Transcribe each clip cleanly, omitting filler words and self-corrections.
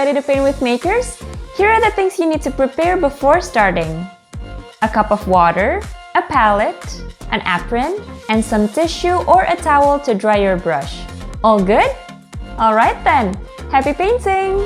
ready to paint with Makers? Here are the things you need to prepare before starting. A cup of water, a palette, an apron, and some tissue or a towel to dry your brush. All good? Alright then, happy painting!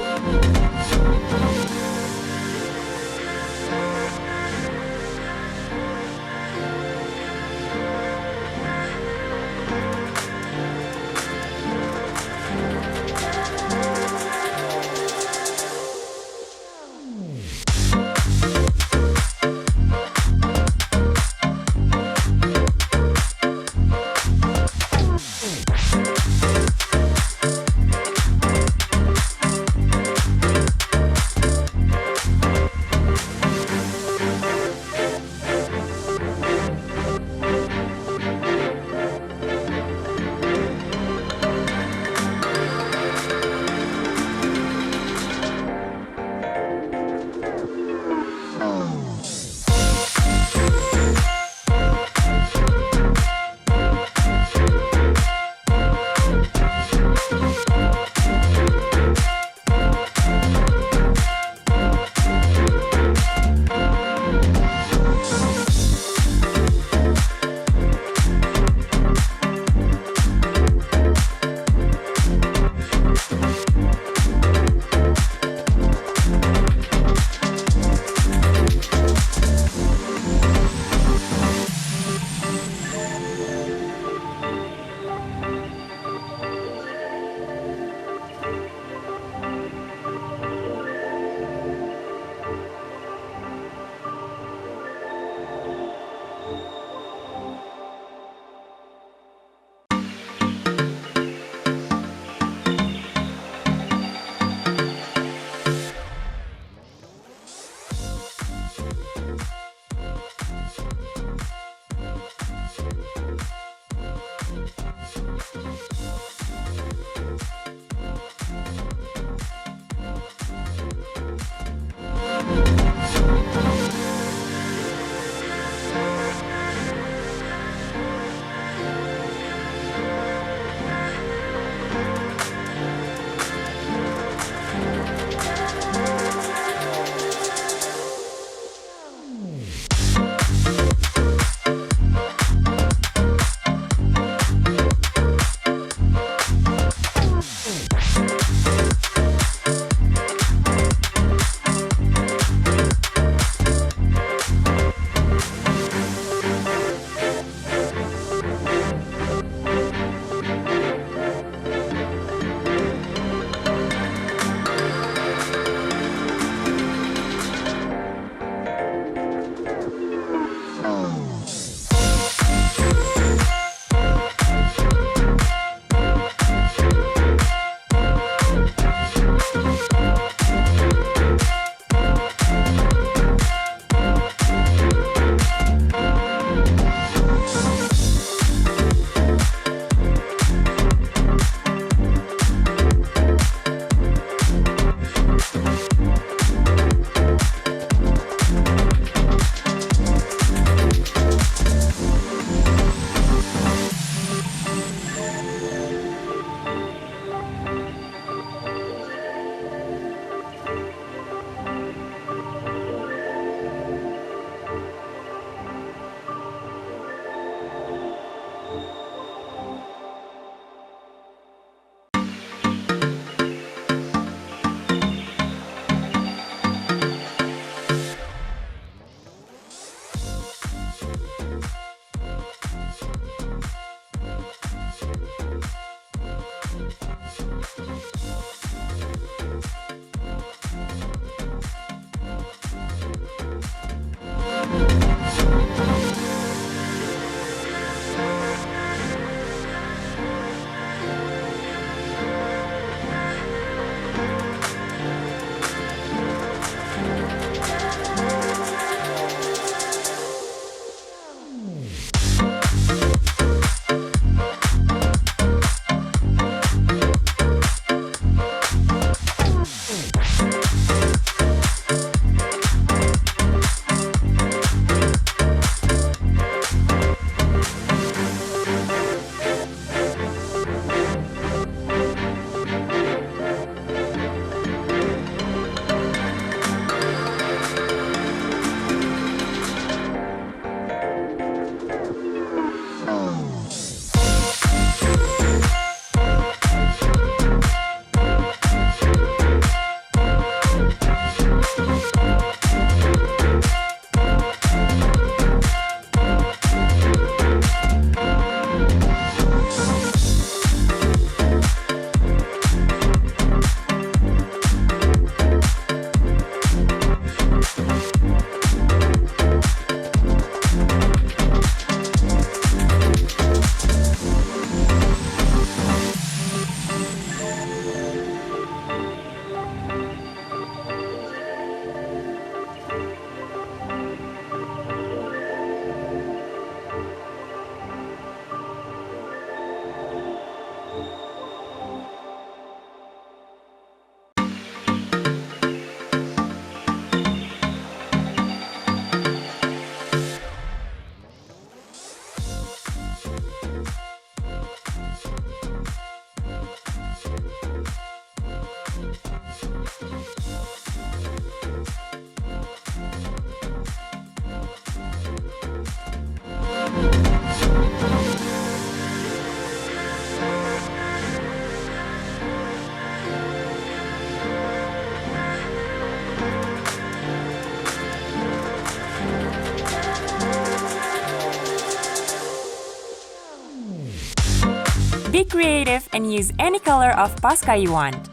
Be creative and use any color of Posca you want.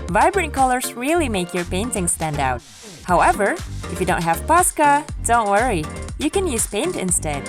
Vibrant colors really make your painting stand out. However, if you don't have Posca, don't worry, you can use paint instead.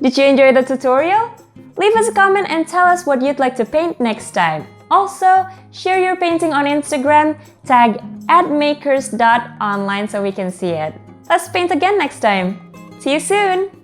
Did you enjoy the tutorial? Leave us a comment and tell us what you'd like to paint next time. Also, share your painting on Instagram, tag @makers.online so we can see it. Let's paint again next time. See you soon!